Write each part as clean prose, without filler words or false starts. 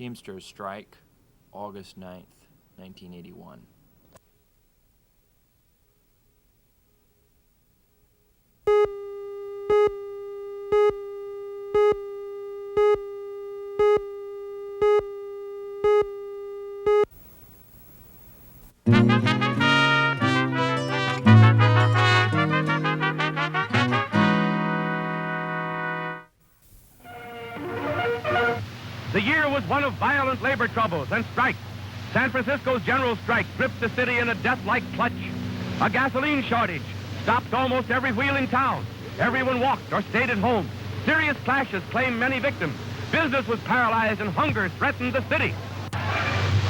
Teamsters strike, August 9th, 1981. The year was one of violent labor troubles and strikes. San Francisco's general strike gripped the city in a death-like clutch. A gasoline shortage stopped almost every wheel in town. Everyone walked or stayed at home. Serious clashes claimed many victims. Business was paralyzed and hunger threatened the city.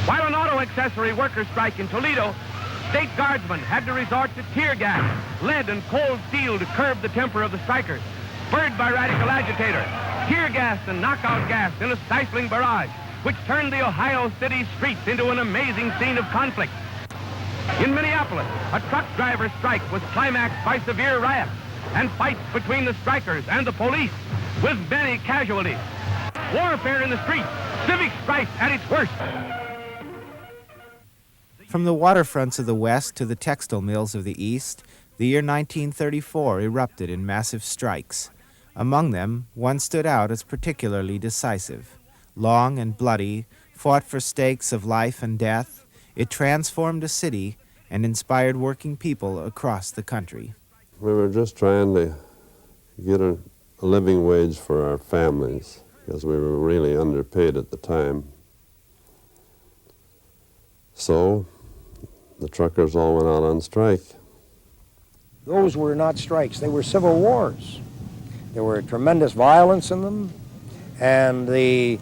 While an auto accessory workers' strike in Toledo, state guardsmen had to resort to tear gas, lead, and cold steel to curb the temper of the strikers. Spurred by radical agitators, tear gas and knockout gas in a stifling barrage, which turned the Ohio city streets into an amazing scene of conflict. In Minneapolis, a truck driver strike was climaxed by severe riots and fights between the strikers and the police, with many casualties. Warfare in the streets, civic strife at its worst. From the waterfronts of the West to the textile mills of the East, the year 1934 erupted in massive strikes. Among them, one stood out as particularly decisive. Long and bloody, fought for stakes of life and death, it transformed a city and inspired working people across the country. We were just trying to get a living wage for our families because we were really underpaid at the time. So the truckers all went out on strike. Those were not strikes, they were civil wars. There were tremendous violence in them, and the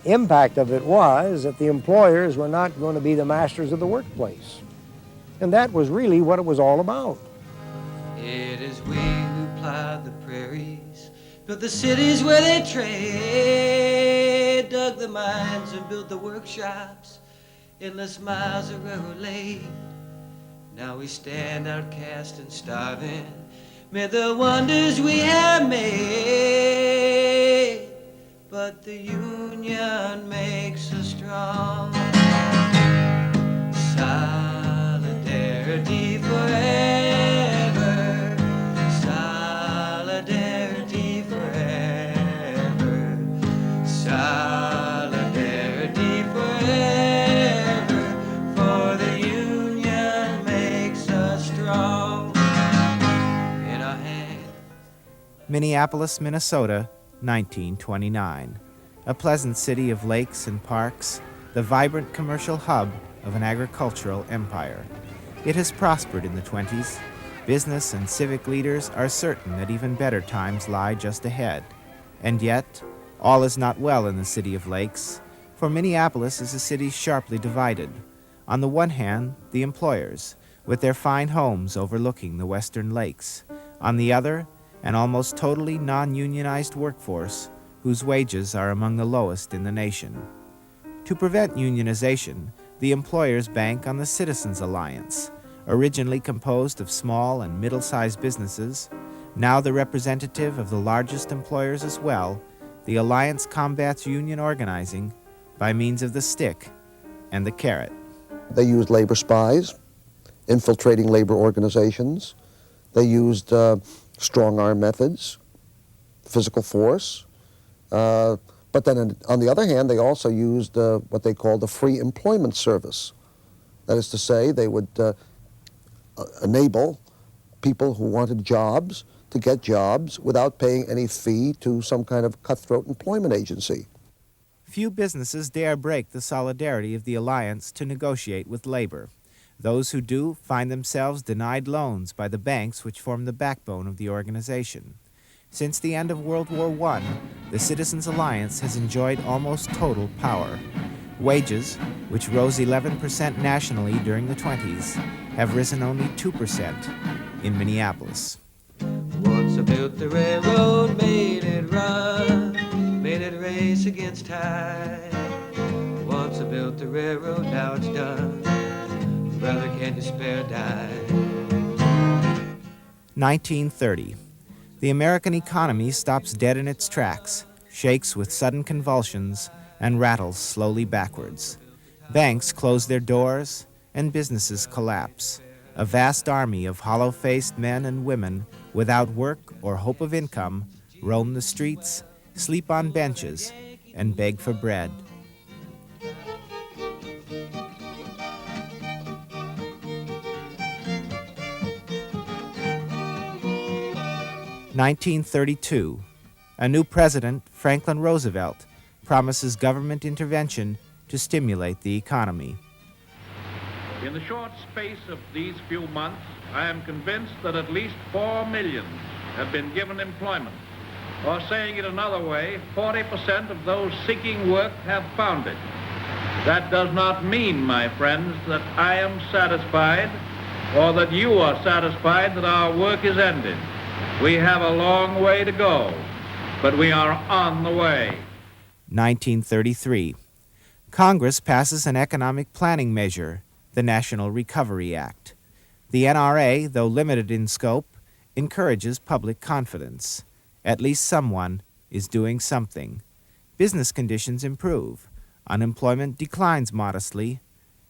impact of it was that the employers were not going to be the masters of the workplace. And that was really what it was all about. It is we who plowed the prairies, built the cities where they trade, dug the mines and built the workshops, endless miles of railroad laid. Now we stand outcast and starving, mid the wonders we have made, but the union makes us strong. Solidarity forever, solidarity forever, solidarity forever, for the union makes us strong. In our hand. Minneapolis, Minnesota, 1929. A pleasant city of lakes and parks, the vibrant commercial hub of an agricultural empire. It has prospered in the 20s. Business and civic leaders are certain that even better times lie just ahead. And yet, all is not well in the city of lakes, for Minneapolis is a city sharply divided. On the one hand, the employers, with their fine homes overlooking the western lakes. On the other, an almost totally non-unionized workforce whose wages are among the lowest in the nation. To prevent unionization, the employers bank on the Citizens Alliance, originally composed of small and middle-sized businesses. Now the representative of the largest employers as well, the alliance combats union organizing by means of the stick and the carrot. They used labor spies, infiltrating labor organizations. They used strong-arm methods, physical force. But then on the other hand, they also used what they called the free employment service. That is to say, they would enable people who wanted jobs to get jobs without paying any fee to some kind of cutthroat employment agency. Few businesses dare break the solidarity of the alliance to negotiate with labor. Those who do find themselves denied loans by the banks which form the backbone of the organization. Since the end of World War I, the Citizens Alliance has enjoyed almost total power. Wages, which rose 11% nationally during the 20s, have risen only 2% in Minneapolis. Once I built the railroad, made it run, made it race against tide. Once I built the railroad, now it's done. Brother, can't you spare a dime? 1930. The American economy stops dead in its tracks, shakes with sudden convulsions and rattles slowly backwards. Banks close their doors and businesses collapse. A vast army of hollow-faced men and women without work or hope of income roam the streets, sleep on benches, and beg for bread. (1932). A new president, Franklin Roosevelt, promises government intervention to stimulate the economy. In the short space of these few months, I am convinced that at least 4 million have been given employment. Or saying it another way, 40% of those seeking work have found it. That does not mean, my friends, that I am satisfied or that you are satisfied that our work is ended. We have a long way to go, but we are on the way. 1933. Congress passes an economic planning measure, the National Recovery Act. The NRA, though limited in scope, encourages public confidence. At least someone is doing something. Business conditions improve. Unemployment declines modestly,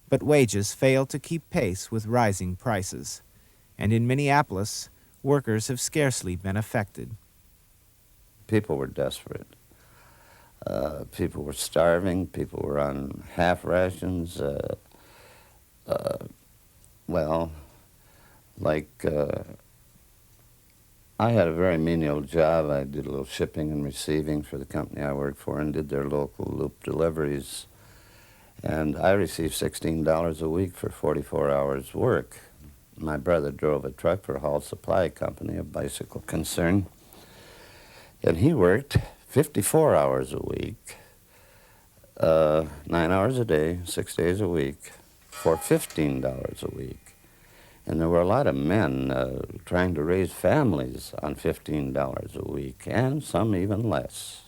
but wages fail to keep pace with rising prices. And in Minneapolis, workers have scarcely been affected. People were desperate. People were starving. People were on half rations. I had a very menial job. I did a little shipping and receiving for the company I worked for and did their local loop deliveries. And I received $16 a week for 44 hours work. My brother drove a truck for Hall Supply Company, a bicycle concern. And he worked 54 hours a week, 9 hours a day, 6 days a week, for $15 a week. And there were a lot of men trying to raise families on $15 a week, and some even less.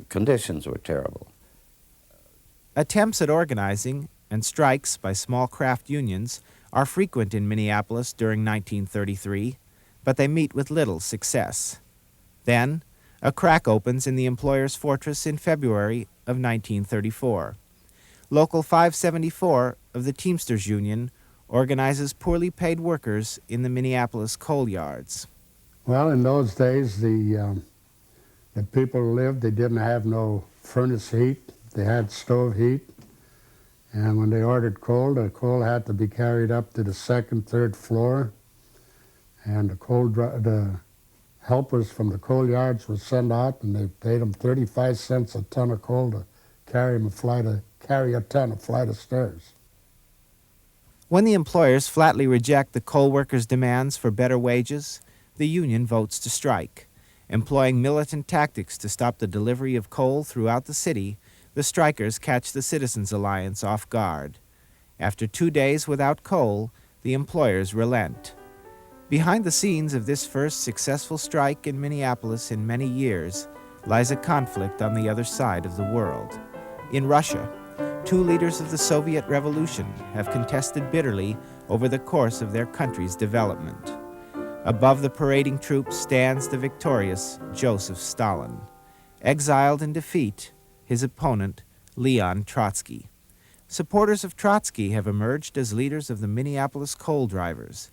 Conditions were terrible. Attempts at organizing and strikes by small craft unions are frequent in Minneapolis during 1933, but they meet with little success. Then, a crack opens in the employer's fortress in February of 1934. Local 574 of the Teamsters Union organizes poorly paid workers in the Minneapolis coal yards. Well, in those days, the people who lived, they didn't have no furnace heat. They had stove heat. And when they ordered coal, the coal had to be carried up to the second, third floor. And the helpers from the coal yards were sent out, and they paid them 35 cents a ton of coal to carry a ton of flight of stairs. When the employers flatly reject the coal workers' demands for better wages, the union votes to strike. Employing militant tactics to stop the delivery of coal throughout the city, the strikers catch the Citizens Alliance off guard. After 2 days without coal, the employers relent. Behind the scenes of this first successful strike in Minneapolis in many years lies a conflict on the other side of the world. In Russia, 2 leaders of the Soviet Revolution have contested bitterly over the course of their country's development. Above the parading troops stands the victorious Joseph Stalin. Exiled in defeat, his opponent, Leon Trotsky. Supporters of Trotsky have emerged as leaders of the Minneapolis coal drivers.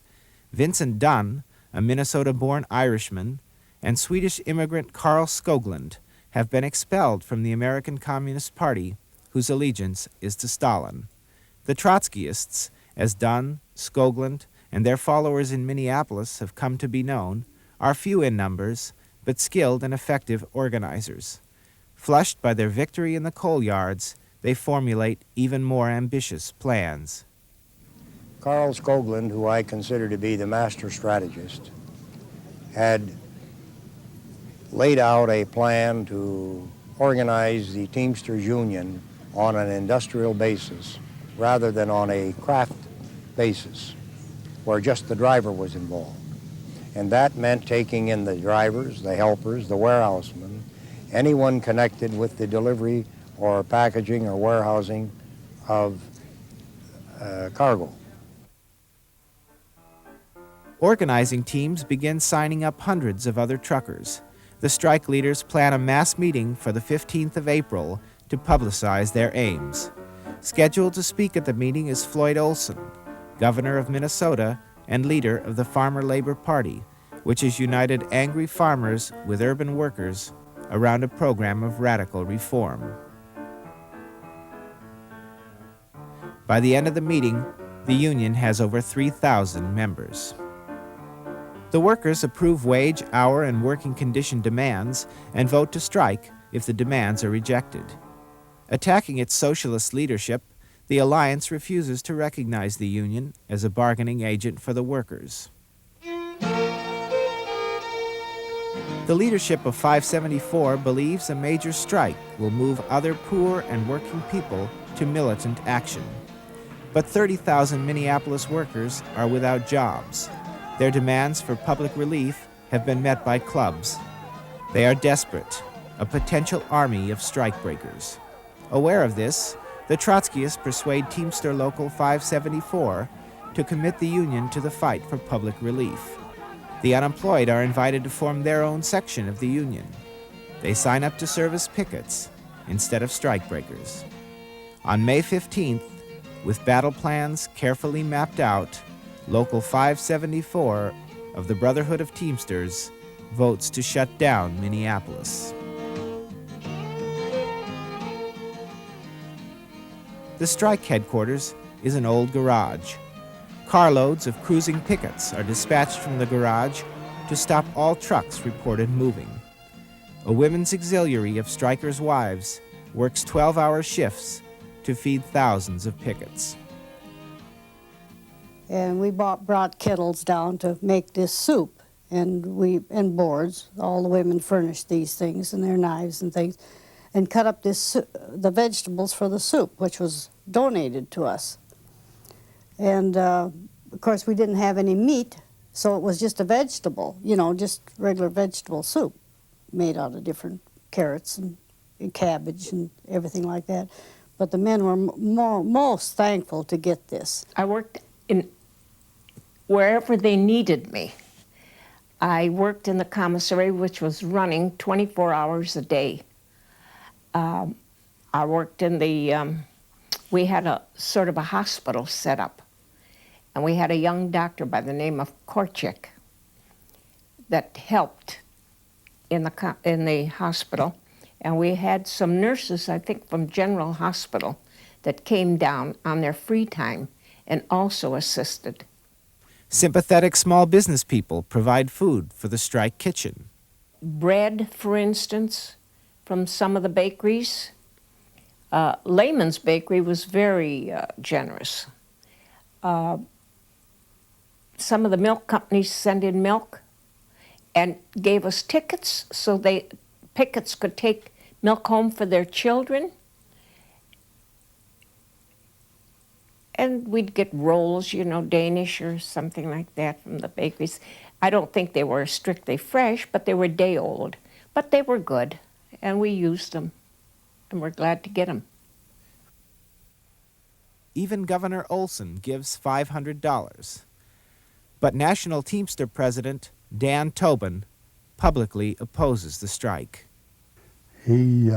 Vincent Dunn, a Minnesota-born Irishman, and Swedish immigrant Carl Skoglund have been expelled from the American Communist Party, whose allegiance is to Stalin. The Trotskyists, as Dunn, Skoglund, and their followers in Minneapolis have come to be known, are few in numbers, but skilled and effective organizers. Flushed by their victory in the coal yards, they formulate even more ambitious plans. Carl Skoglund, who I consider to be the master strategist, had laid out a plan to organize the Teamsters Union on an industrial basis rather than on a craft basis where just the driver was involved. And that meant taking in the drivers, the helpers, the warehousemen, anyone connected with the delivery or packaging or warehousing of cargo. Organizing teams begin signing up hundreds of other truckers. The strike leaders plan a mass meeting for the 15th of April to publicize their aims. Scheduled to speak at the meeting is Floyd Olson, governor of Minnesota and leader of the Farmer Labor Party, which has united angry farmers with urban workers around a program of radical reform. By the end of the meeting, the union has over 3,000 members. The workers approve wage, hour, and working condition demands and vote to strike if the demands are rejected. Attacking its socialist leadership, the Alliance refuses to recognize the union as a bargaining agent for the workers. The leadership of 574 believes a major strike will move other poor and working people to militant action. But 30,000 Minneapolis workers are without jobs. Their demands for public relief have been met by clubs. They are desperate, a potential army of strikebreakers. Aware of this, the Trotskyists persuade Teamster Local 574 to commit the union to the fight for public relief. The unemployed are invited to form their own section of the union. They sign up to serve as pickets instead of strikebreakers. On May 15th, with battle plans carefully mapped out, Local 574 of the Brotherhood of Teamsters votes to shut down Minneapolis. The strike headquarters is an old garage. Carloads of cruising pickets are dispatched from the garage to stop all trucks reported moving. A women's auxiliary of strikers' wives works 12-hour shifts to feed thousands of pickets. And we brought kettles down to make this soup, and boards. All the women furnished these things and their knives and things, and cut up the vegetables for the soup, which was donated to us. And of course, we didn't have any meat, so it was just a vegetable, just regular vegetable soup made out of different carrots and cabbage and everything like that. But the men were most thankful to get this. I worked in wherever they needed me. I worked in the commissary, which was running 24 hours a day. I worked in the, we had a sort of a hospital set up, and we had a young doctor by the name of Korchik that helped in the hospital, and we had some nurses, I think from General Hospital, that came down on their free time and also assisted. Sympathetic small business people provide food for the strike kitchen. Bread, for instance, from some of the bakeries. Lehman's Bakery was very generous. Some of the milk companies sent in milk and gave us tickets so pickets could take milk home for their children. And we'd get rolls, Danish or something like that from the bakeries. I don't think they were strictly fresh, but they were day old. But they were good, and we used them, and we're glad to get them. Even Governor Olson gives $500. But National Teamster President Dan Tobin publicly opposes the strike. He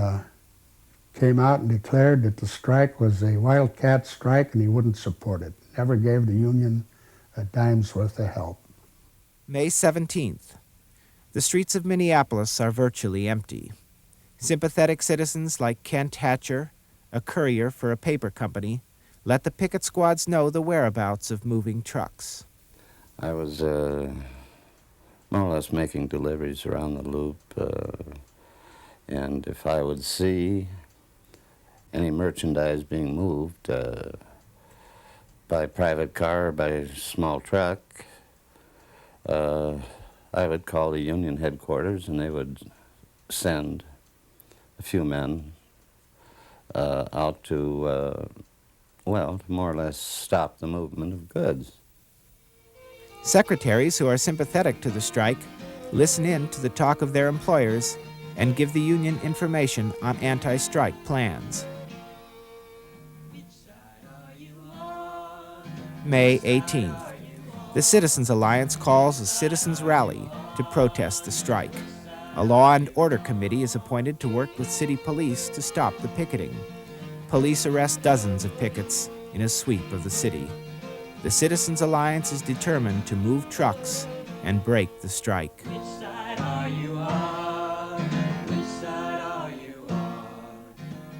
came out and declared that the strike was a wildcat strike and he wouldn't support it. Never gave the union a dime's worth of help. May 17th. The streets of Minneapolis are virtually empty. Sympathetic citizens like Kent Hatcher, a courier for a paper company, let the picket squads know the whereabouts of moving trucks. I was more or less making deliveries around the loop, and if I would see any merchandise being moved by private car or by small truck, I would call the union headquarters and they would send a few men out to, to more or less stop the movement of goods. Secretaries who are sympathetic to the strike listen in to the talk of their employers and give the union information on anti-strike plans. May 18th. The Citizens Alliance calls a citizens' rally to protest the strike. A law and order committee is appointed to work with city police to stop the picketing. Police arrest dozens of pickets in a sweep of the city. The Citizens Alliance is determined to move trucks and break the strike. Which side are you on? Which side are you on?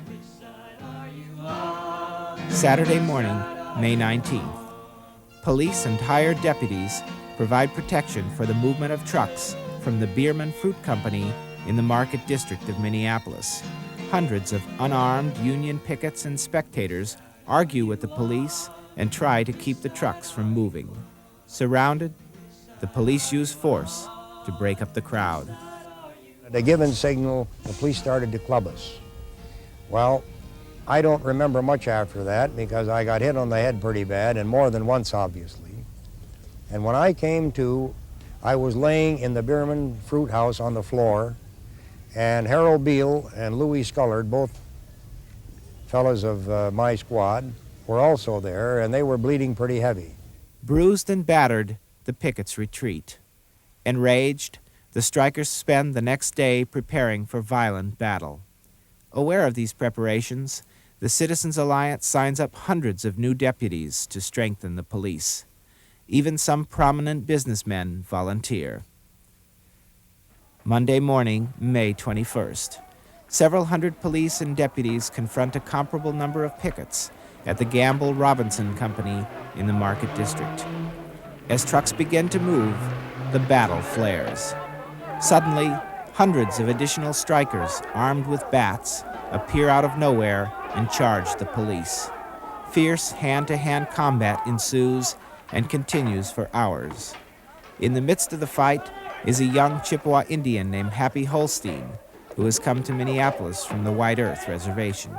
Which side are you on? Saturday morning, May 19th. Police and hired deputies provide protection for the movement of trucks from the Bierman Fruit Company in the Market District of Minneapolis. Hundreds of unarmed union pickets and spectators argue with the police and try to keep the trucks from moving. Surrounded, the police use force to break up the crowd. At a given signal, the police started to club us. Well, I don't remember much after that because I got hit on the head pretty bad, and more than once, obviously. And when I came to, I was laying in the Bierman Fruit House on the floor, and Harold Beal and Louis Scullard, both fellows of my squad, were also there, and they were bleeding pretty heavy. Bruised and battered, the pickets retreat. Enraged, the strikers spend the next day preparing for violent battle. Aware of these preparations, the Citizens Alliance signs up hundreds of new deputies to strengthen the police. Even some prominent businessmen volunteer. Monday morning, May 21st. Several hundred police and deputies confront a comparable number of pickets at the Gamble Robinson Company in the Market District. As trucks begin to move, the battle flares. Suddenly, hundreds of additional strikers, armed with bats, appear out of nowhere and charge the police. Fierce hand-to-hand combat ensues and continues for hours. In the midst of the fight is a young Chippewa Indian named Happy Holstein, who has come to Minneapolis from the White Earth Reservation.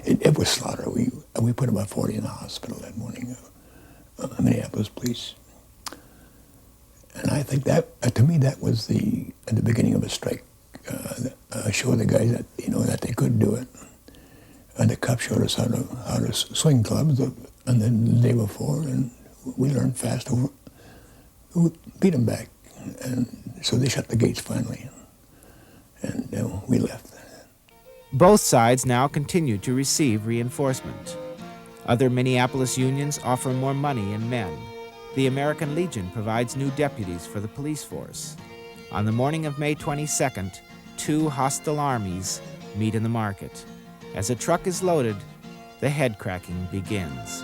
It was slaughter. We put about 40 in the hospital that morning, Minneapolis police. And I think that, to me, that was the beginning of a strike. Show the guys that, that they could do it. And the cops showed us how to swing clubs, and then the day before, and we learned fast who beat them back. And so they shut the gates finally, and we left. Both sides now continue to receive reinforcement. Other Minneapolis unions offer more money and men. The American Legion provides new deputies for the police force. On the morning of May 22nd, two hostile armies meet in the market. As a truck is loaded, the head cracking begins.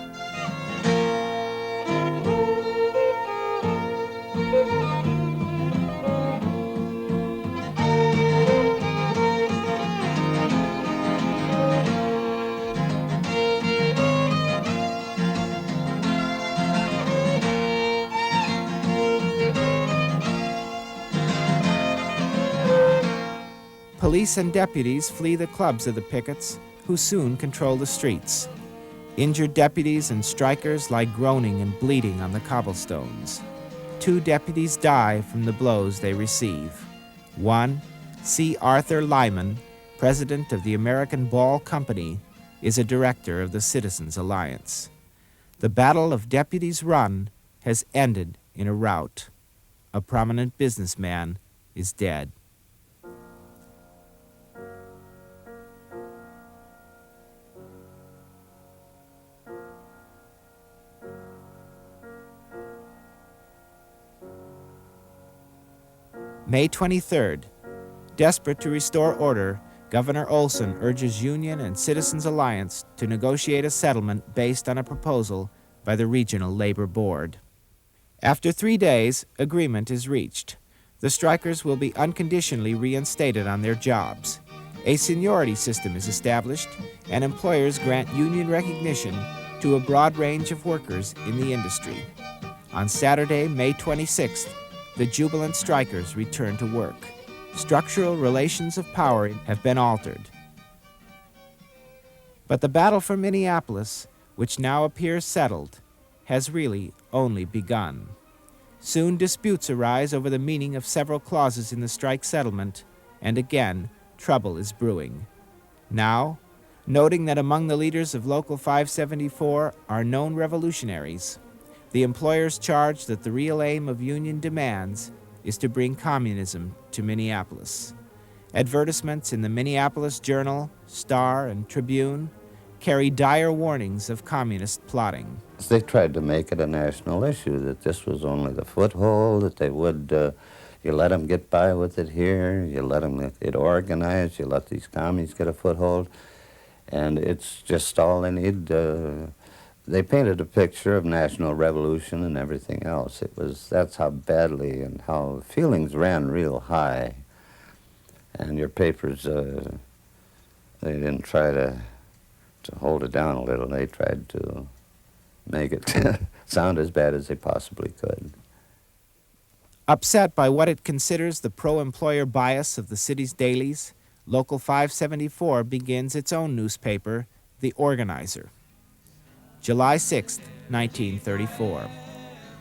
Police and deputies flee the clubs of the pickets, who soon control the streets. Injured deputies and strikers lie groaning and bleeding on the cobblestones. 2 deputies die from the blows they receive. One, C. Arthur Lyman, president of the American Ball Company, is a director of the Citizens Alliance. The Battle of Deputies Run has ended in a rout. A prominent businessman is dead. May 23rd. Desperate to restore order, Governor Olson urges Union and Citizens Alliance to negotiate a settlement based on a proposal by the Regional Labor Board. After 3 days, agreement is reached. The strikers will be unconditionally reinstated on their jobs. A seniority system is established, and employers grant union recognition to a broad range of workers in the industry. On Saturday, May 26th, the jubilant strikers return to work. Structural relations of power have been altered. But the battle for Minneapolis, which now appears settled, has really only begun. Soon disputes arise over the meaning of several clauses in the strike settlement, and again, trouble is brewing. Now, noting that among the leaders of Local 574 are known revolutionaries, the employers charge that the real aim of union demands is to bring communism to Minneapolis. Advertisements in the Minneapolis Journal, Star, and Tribune carry dire warnings of communist plotting. They tried to make it a national issue, that this was only the foothold, that they would, you let them get by with it here, you let them get organized, you let these commies get a foothold, and it's just all they need. They painted a picture of national revolution and everything else. That's how badly and how feelings ran real high. And your papers, they didn't try to hold it down a little. They tried to make it sound as bad as they possibly could. Upset by what it considers the pro-employer bias of the city's dailies, Local 574 begins its own newspaper, The Organizer. July 6, 1934.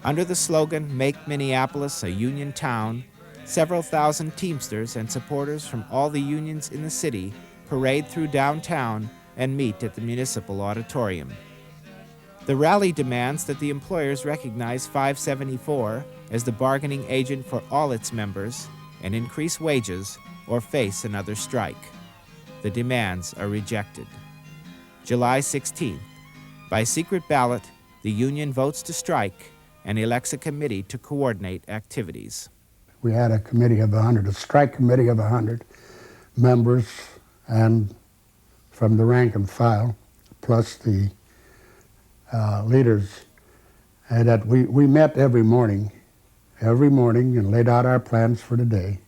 Under the slogan, "Make Minneapolis a Union Town," several thousand Teamsters and supporters from all the unions in the city parade through downtown and meet at the Municipal Auditorium. The rally demands that the employers recognize 574 as the bargaining agent for all its members and increase wages or face another strike. The demands are rejected. July 16th. By secret ballot, the union votes to strike and elects a committee to coordinate activities. We had a committee of 100, a strike committee of 100 members, and from the rank and file, plus the leaders, and that we met every morning and laid out our plans for the day.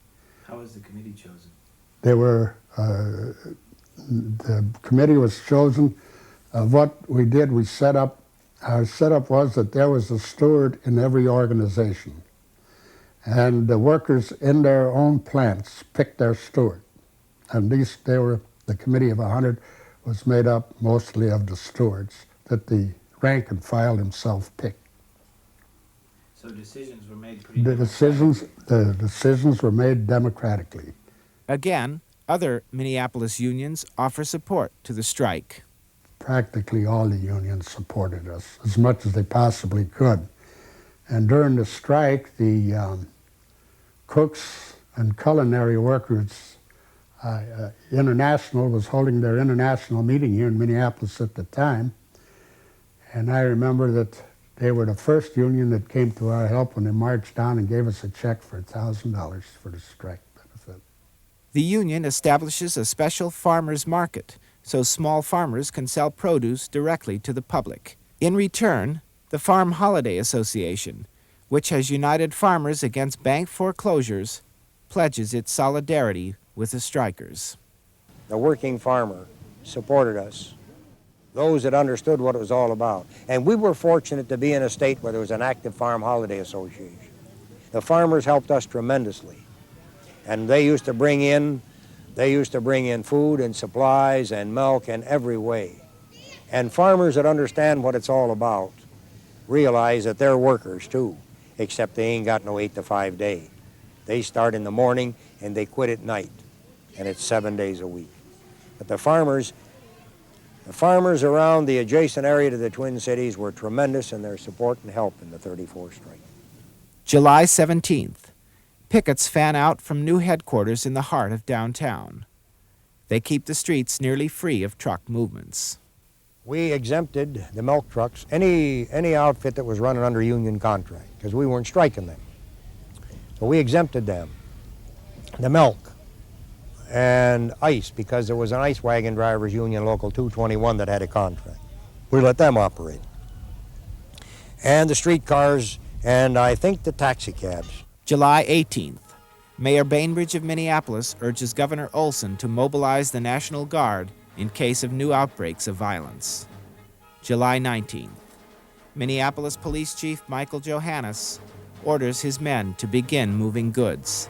How was the committee chosen? The committee was chosen. What we did, our setup was that there was a steward in every organization. And the workers in their own plants picked their steward. And the committee of 100 was made up mostly of the stewards that the rank and file himself picked. So decisions were made pretty The decisions were made democratically. Again, other Minneapolis unions offer support to the strike. Practically all the unions supported us as much as they possibly could. And during the strike, the cooks and culinary workers International was holding their international meeting here in Minneapolis at the time. And I remember that they were the first union that came to our help when they marched down and gave us a check for $1,000 for the strike benefit. The union establishes a special farmers market so small farmers can sell produce directly to the public. In return, the Farm Holiday Association, which has united farmers against bank foreclosures, pledges its solidarity with the strikers. The working farmer supported us, those that understood what it was all about. And we were fortunate to be in a state where there was an active Farm Holiday Association. The farmers helped us tremendously. And they used to bring in food and supplies and milk in every way. And farmers that understand what it's all about realize that they're workers too, except they ain't got no 8 to 5 day. They start in the morning and they quit at night, and it's 7 days a week. But the farmers around the adjacent area to the Twin Cities were tremendous in their support and help in the 34 strike. July 17th. Pickets fan out from new headquarters in the heart of downtown. They keep the streets nearly free of truck movements. We exempted the milk trucks, any outfit that was running under union contract, because we weren't striking them. So we exempted them. The milk and ice, because there was an ice wagon drivers union, Local 221, that had a contract. We let them operate. And the streetcars, and I think the taxi cabs. July 18th. Mayor Bainbridge of Minneapolis urges Governor Olson to mobilize the National Guard in case of new outbreaks of violence. July 19th. Minneapolis Police Chief Michael Johannes orders his men to begin moving goods.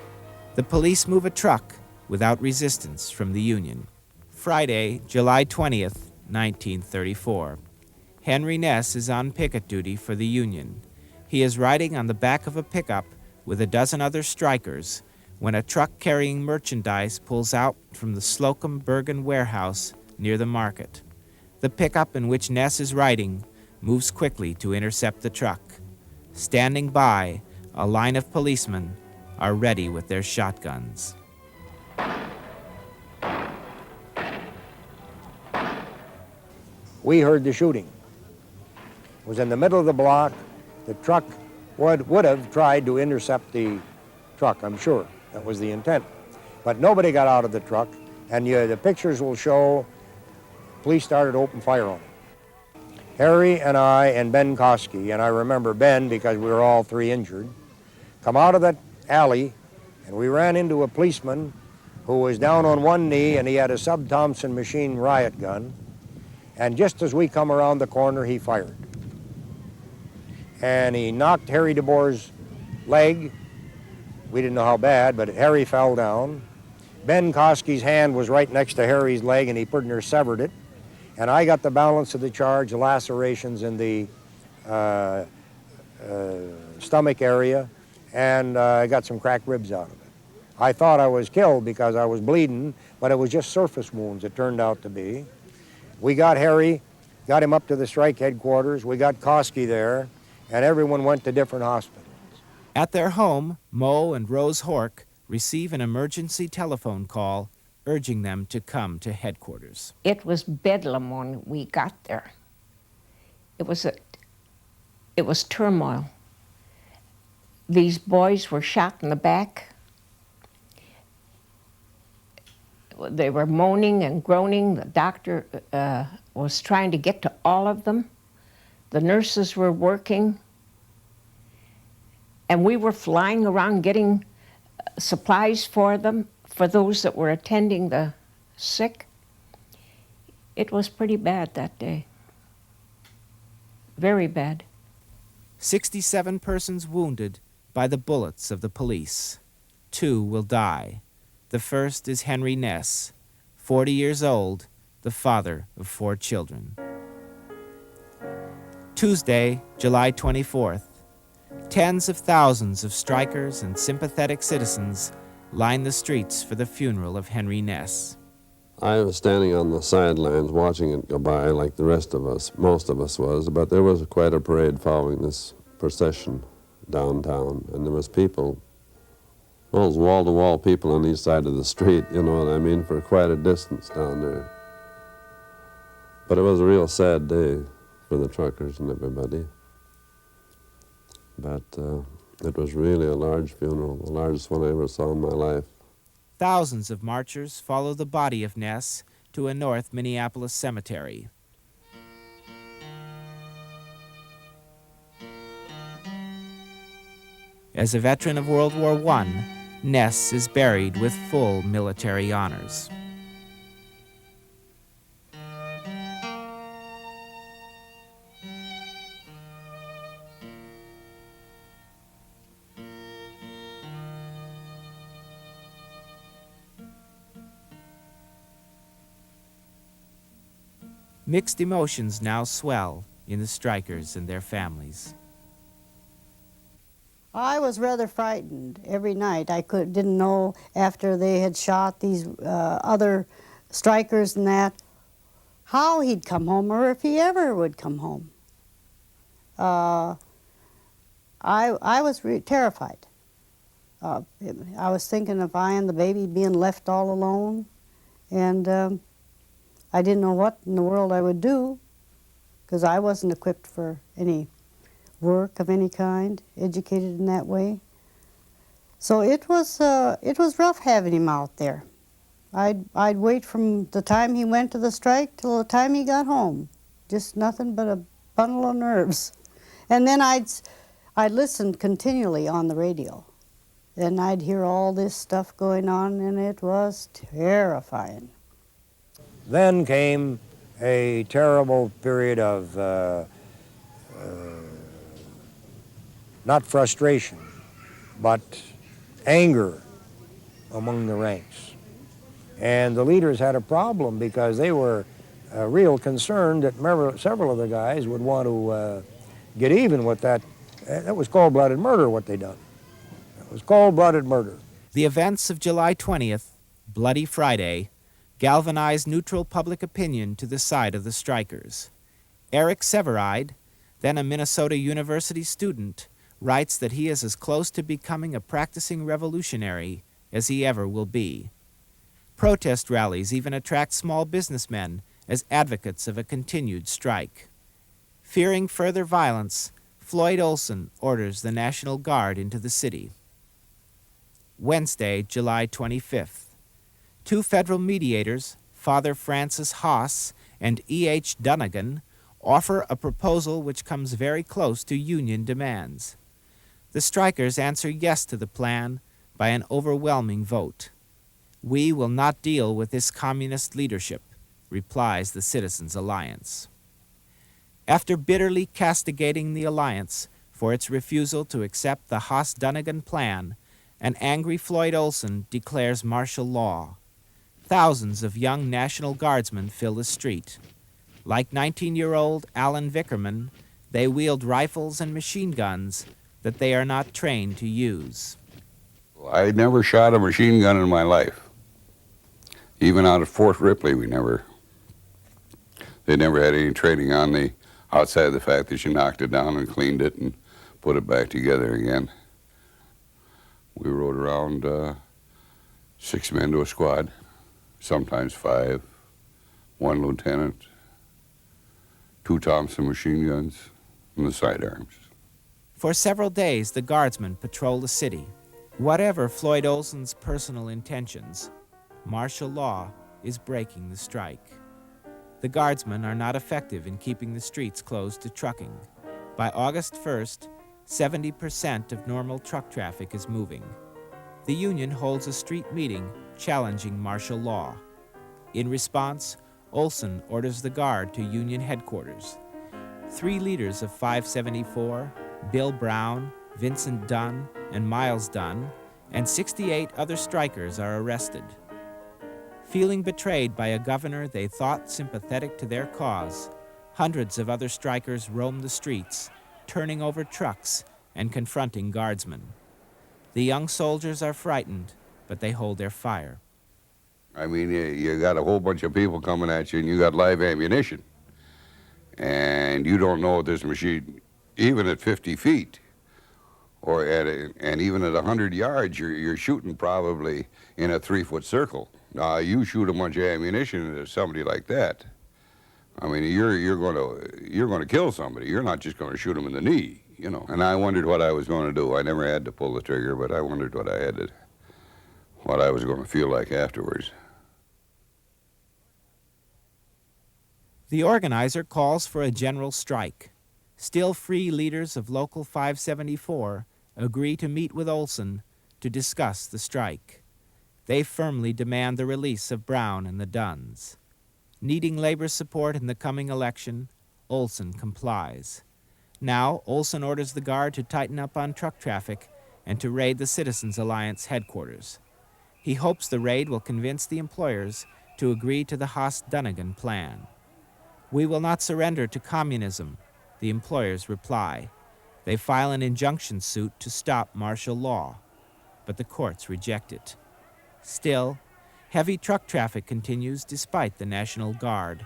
The police move a truck without resistance from the union. Friday, July 20th, 1934. Henry Ness is on picket duty for the union. He is riding on the back of a pickup with a dozen other strikers when a truck carrying merchandise pulls out from the Slocum Bergen warehouse near the market. The pickup in which Ness is riding moves quickly to intercept the truck. Standing by, a line of policemen are ready with their shotguns. We heard the shooting. It was in the middle of the block. The truck would have tried to intercept the truck, I'm sure. That was the intent. But nobody got out of the truck, and the pictures will show police started to open fire on them. Harry and I and Ben Koski, and I remember Ben because we were all three injured, come out of that alley, and we ran into a policeman who was down on one knee, and he had a Sub-Thompson machine riot gun. And just as we come around the corner, he fired. And he knocked Harry DeBoer's leg. We didn't know how bad, but Harry fell down. Ben Koski's hand was right next to Harry's leg, and he pretty near severed it. And I got the balance of the charge, lacerations in the stomach area, and I got some cracked ribs out of it. I thought I was killed because I was bleeding, but it was just surface wounds, it turned out to be. We got Harry, got him up to the strike headquarters. We got Koski there, and everyone went to different hospitals. At their home, Moe and Rose Hork receive an emergency telephone call urging them to come to headquarters. It was bedlam when we got there. It was turmoil. These boys were shot in the back. They were moaning and groaning. The doctor was trying to get to all of them. The nurses were working. And we were flying around getting supplies for them, for those that were attending the sick. It was pretty bad that day. Very bad. 67 persons wounded by the bullets of the police. 2 will die. The first is Henry Ness, 40 years old, the father of 4 children. Tuesday, July 24th. Tens of thousands of strikers and sympathetic citizens line the streets for the funeral of Henry Ness. I was standing on the sidelines watching it go by like the rest of us, most of us was, but there was quite a parade following this procession downtown, and there was people, well, it was wall-to-wall people on each side of the street, you know what I mean, for quite a distance down there. But it was a real sad day for the truckers and everybody. But it was really a large funeral, the largest one I ever saw in my life. Thousands of marchers follow the body of Ness to a North Minneapolis cemetery. As a veteran of World War I, Ness is buried with full military honors. Mixed emotions now swell in the strikers and their families. I was rather frightened every night. I didn't know after they had shot these other strikers and that, how he'd come home or if he ever would come home. I was terrified. I was thinking of I and the baby being left all alone, and I didn't know what in the world I would do, because I wasn't equipped for any work of any kind, educated in that way. So it was rough having him out there. I'd wait from the time he went to the strike till the time he got home. Just nothing but a bundle of nerves. And then I'd listen continually on the radio. And I'd hear all this stuff going on, and it was terrifying. Then came a terrible period of not frustration, but anger among the ranks. And the leaders had a problem because they were real concerned that several of the guys would want to get even with that. That was cold-blooded murder, what they done. It was cold-blooded murder. The events of July 20th, Bloody Friday, galvanized neutral public opinion to the side of the strikers. Eric Severide, then a Minnesota University student, writes that he is as close to becoming a practicing revolutionary as he ever will be. Protest rallies even attract small businessmen as advocates of a continued strike. Fearing further violence, Floyd Olson orders the National Guard into the city. Wednesday, July 25th. Two federal mediators, Father Francis Haas and E.H. Dunnigan, offer a proposal which comes very close to union demands. The strikers answer yes to the plan by an overwhelming vote. "We will not deal with this communist leadership," replies the Citizens Alliance. After bitterly castigating the Alliance for its refusal to accept the Haas-Dunnigan plan, an angry Floyd Olson declares martial law. Thousands of young National Guardsmen fill the street. Like 19-year-old Alan Vickerman, they wield rifles and machine guns that they are not trained to use. I never shot a machine gun in my life. Even out at Fort Ripley, they never had any training on me outside of the fact that you knocked it down and cleaned it and put it back together again. We rode around 6 men to a squad, sometimes 5, 1 lieutenant, 2 Thompson machine guns, and the sidearms. For several days, the Guardsmen patrol the city. Whatever Floyd Olson's personal intentions, martial law is breaking the strike. The Guardsmen are not effective in keeping the streets closed to trucking. By August 1st, 70% of normal truck traffic is moving. The union holds a street meeting challenging martial law. In response, Olson orders the Guard to union headquarters. 3 leaders of 574, Bill Brown, Vincent Dunn, and Miles Dunn, and 68 other strikers are arrested. Feeling betrayed by a governor they thought sympathetic to their cause, hundreds of other strikers roam the streets, turning over trucks and confronting Guardsmen. The young soldiers are frightened, but they hold their fire. I mean, you got a whole bunch of people coming at you, and you got live ammunition. And you don't know if this machine, even at 50 feet, or and even at 100 yards, you're shooting probably in a 3-foot circle. Now, you shoot a bunch of ammunition at somebody like that, I mean, you're going to kill somebody. You're not just going to shoot them in the knee, you know. And I wondered what I was going to do. I never had to pull the trigger, but I wondered what I was going to feel like afterwards. The organizer calls for a general strike. Still free leaders of Local 574 agree to meet with Olson to discuss the strike. They firmly demand the release of Brown and the Dunns. Needing labor support in the coming election, Olson complies. Now, Olson orders the Guard to tighten up on truck traffic and to raid the Citizens Alliance headquarters. He hopes the raid will convince the employers to agree to the Haas-Dunnigan plan. "We will not surrender to communism," the employers reply. They file an injunction suit to stop martial law, but the courts reject it. Still, heavy truck traffic continues despite the National Guard.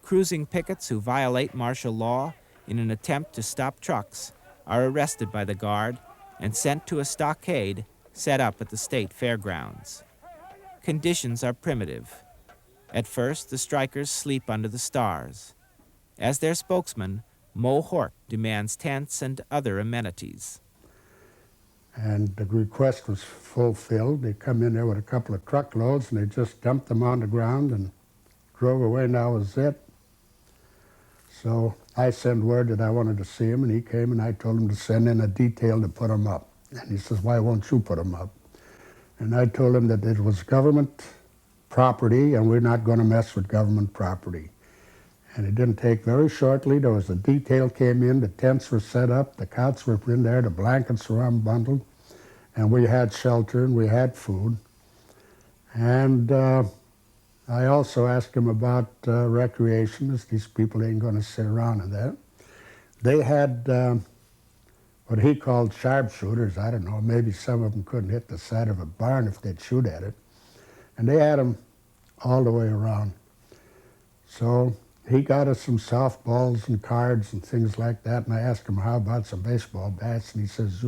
Cruising pickets who violate martial law in an attempt to stop trucks are arrested by the Guard and sent to a stockade set up at the state fairgrounds. Conditions are primitive. At first, the strikers sleep under the stars. As their spokesman, Mo Hort demands tents and other amenities. And the request was fulfilled. They come in there with a couple of truckloads and they just dumped them on the ground and drove away, and that was it. So I sent word that I wanted to see him, and he came, and I told him to send in a detail to put them up. And he says, "Why won't you put them up?" And I told him that it was government property and we're not going to mess with government property. And it didn't take very shortly. There was a detail came in, the tents were set up, the cots were in there, the blankets were unbundled, and we had shelter and we had food. And I also asked him about recreation, as these people ain't going to sit around in that. They had what he called sharpshooters. I don't know, maybe some of them couldn't hit the side of a barn if they'd shoot at it. And they had them all the way around. So he got us some softballs and cards and things like that, and I asked him, how about some baseball bats? And he says,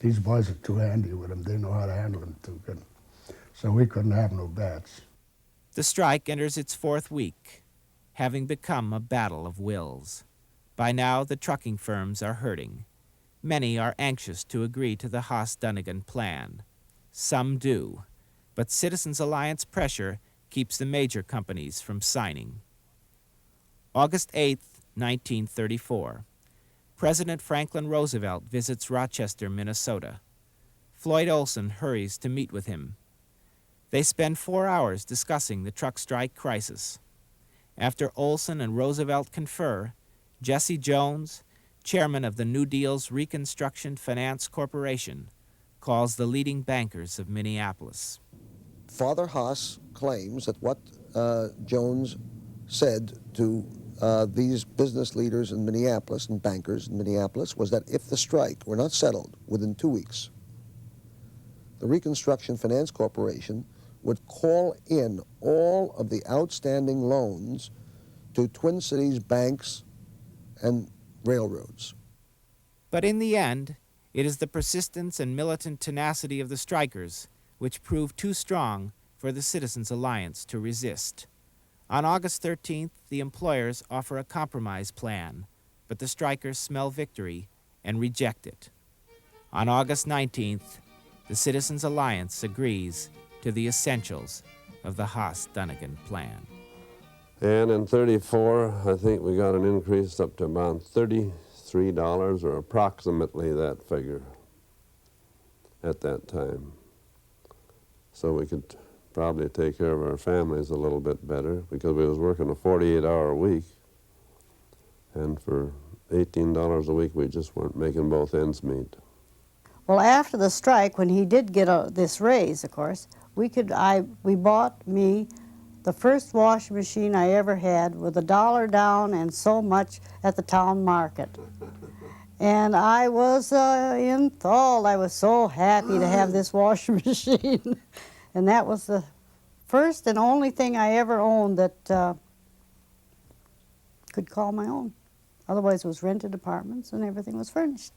these boys are too handy with them. They know how to handle them too good. So we couldn't have no bats. The strike enters its fourth week, having become a battle of wills. By now, the trucking firms are hurting. Many are anxious to agree to the Haas-Dunnigan plan. Some do, but Citizens Alliance pressure keeps the major companies from signing. August 8, 1934. President Franklin Roosevelt visits Rochester, Minnesota. Floyd Olson hurries to meet with him. They spend 4 hours discussing the truck strike crisis. After Olson and Roosevelt confer, Jesse Jones, chairman of the New Deal's Reconstruction Finance Corporation, calls the leading bankers of Minneapolis. Father Haas claims that what Jones said to these business leaders in Minneapolis and bankers in Minneapolis was that if the strike were not settled within 2 weeks, the Reconstruction Finance Corporation would call in all of the outstanding loans to Twin Cities banks and railroads. But in the end, it is the persistence and militant tenacity of the strikers which proved too strong for the Citizens Alliance to resist. On August 13th, the employers offer a compromise plan, but the strikers smell victory and reject it. On August 19th, the Citizens Alliance agrees to the essentials of the Haas-Dunnigan plan. And in 34, I think we got an increase up to about $33 or approximately that figure at that time. So we could probably take care of our families a little bit better because we was working a 48-hour week, and for $18 a week we just weren't making both ends meet. Well, after the strike, when he did get this raise, of course, we bought me the first washing machine I ever had with $1 down and so much at the town market. And I was enthralled. I was so happy to have this washing machine. And that was the first and only thing I ever owned that could call my own. Otherwise, it was rented apartments and everything was furnished.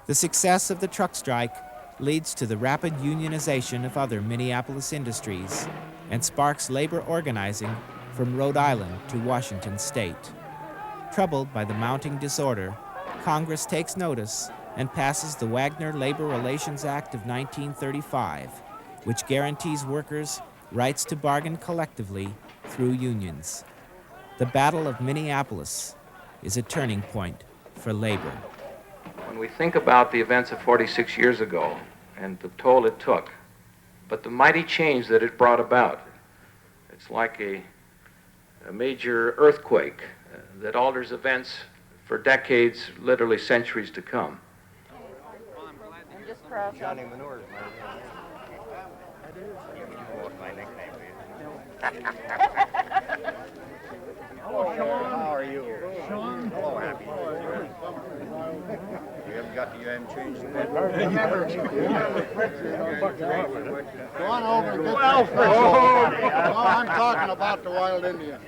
The success of the truck strike leads to the rapid unionization of other Minneapolis industries and sparks labor organizing from Rhode Island to Washington state. Troubled by the mounting disorder, Congress takes notice and passes the Wagner Labor Relations Act of 1935, which guarantees workers rights to bargain collectively through unions. The Battle of Minneapolis is a turning point for labor. When we think about the events of 46 years ago and the toll it took, but the mighty change that it brought about, it's like a major earthquake that alters events for decades, literally centuries to come. Johnny Manure's my nickname. Hello, Sean. How are you? Sean. Hello, Happy. You haven't changed the bed? Go on over and get well, I'm talking about the wild Indian.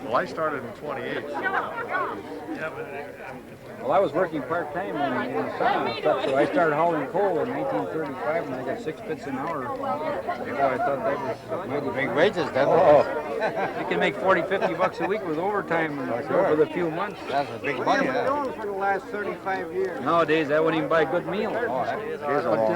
Well, I started in 28. Well, I was working part-time in the summer and stuff, so I started hauling coal in 1935 and I got 6 bits an hour. So I thought that was mighty big wages, then. You can make 40, 50 bucks a week with overtime for the few months. That's a big money. What have you done for the last 35 years? Nowadays, I wouldn't even buy a good meal. But you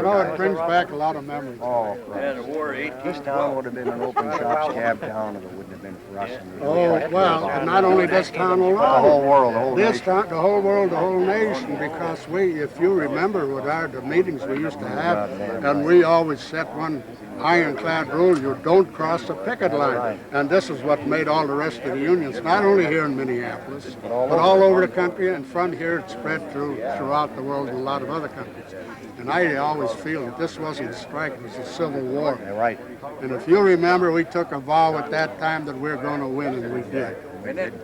know, it brings back a lot of memories. Oh, the war, this town would have been an open shop scab town if it wouldn't have been for us. Oh, well, and not only this town alone. The whole world, the whole this nation. Town, the whole world, the whole nation, because we, if you remember with the meetings we used to have, and we always set one ironclad rule, you don't cross the picket line. And this is what made all the rest of the unions, not only here in Minneapolis, but all over the country, and from here it spread throughout the world in a lot of other countries. And I always feel that this wasn't a strike, it was a civil war. Right. And if you remember, we took a vow at that time that we're going to win, and we did. We did.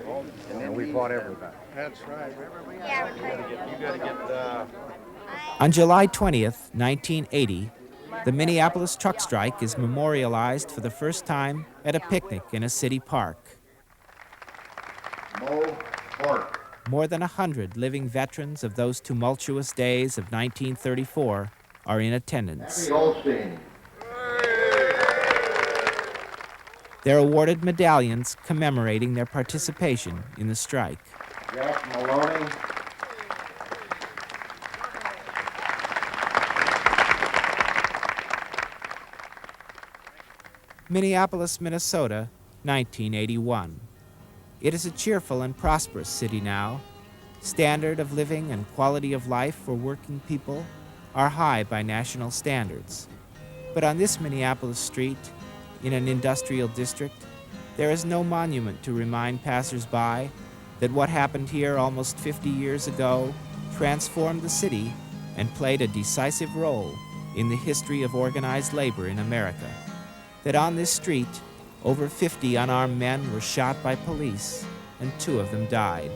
And we fought everybody. That's right. On July 20th, 1980, The Minneapolis truck strike is memorialized for the first time at a picnic in a city park. More than 100 living veterans of those tumultuous days of 1934 are in attendance. They're awarded medallions commemorating their participation in the strike. Jack Maloney. Minneapolis, Minnesota, 1981. It is a cheerful and prosperous city now. Standard of living and quality of life for working people are high by national standards. But on this Minneapolis street, in an industrial district, there is no monument to remind passers-by that what happened here almost 50 years ago transformed the city and played a decisive role in the history of organized labor in America. That on this street, over 50 unarmed men were shot by police, and 2 of them died.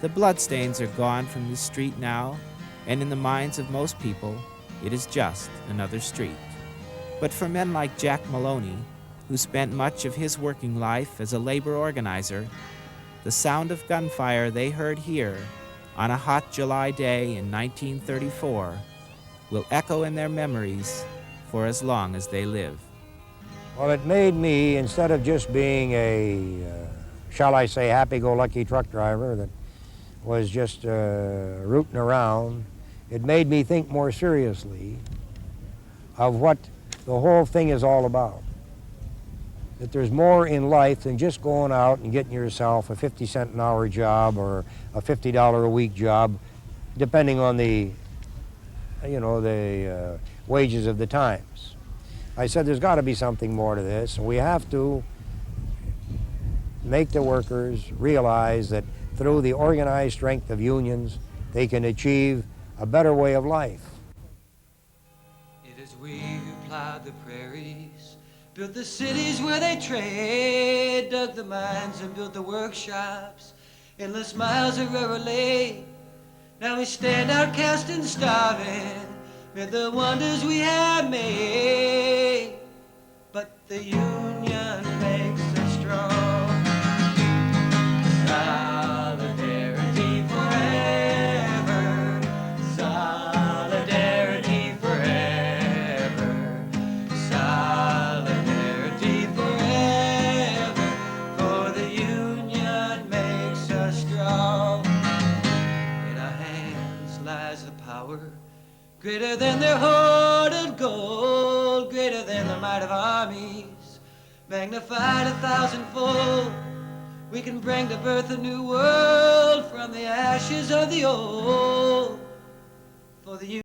The bloodstains are gone from this street now, and in the minds of most people, it is just another street. But for men like Jack Maloney, who spent much of his working life as a labor organizer, the sound of gunfire they heard here on a hot July day in 1934 will echo in their memories for as long as they live. Well, it made me, instead of just being a, shall I say, happy-go-lucky truck driver that was just rooting around, it made me think more seriously of what the whole thing is all about. That there's more in life than just going out and getting yourself a 50-cent an hour job or a $50 a week job, depending on the, the wages of the times. I said there's got to be something more to this, and we have to make the workers realize that through the organized strength of unions, they can achieve a better way of life. It is we who plowed the prairies, built the cities where they trade, dug the mines and built the workshops, endless miles of river lay. Now we stand outcast and starving, with the wonders we have made. But the union makes us strong. Solidarity forever. Solidarity forever. Solidarity forever. For the union makes us strong. In our hands lies the power greater than their hoarded gold, greater than the might of armies, magnified 1,000-fold. We can bring to birth a new world from the ashes of the old. For the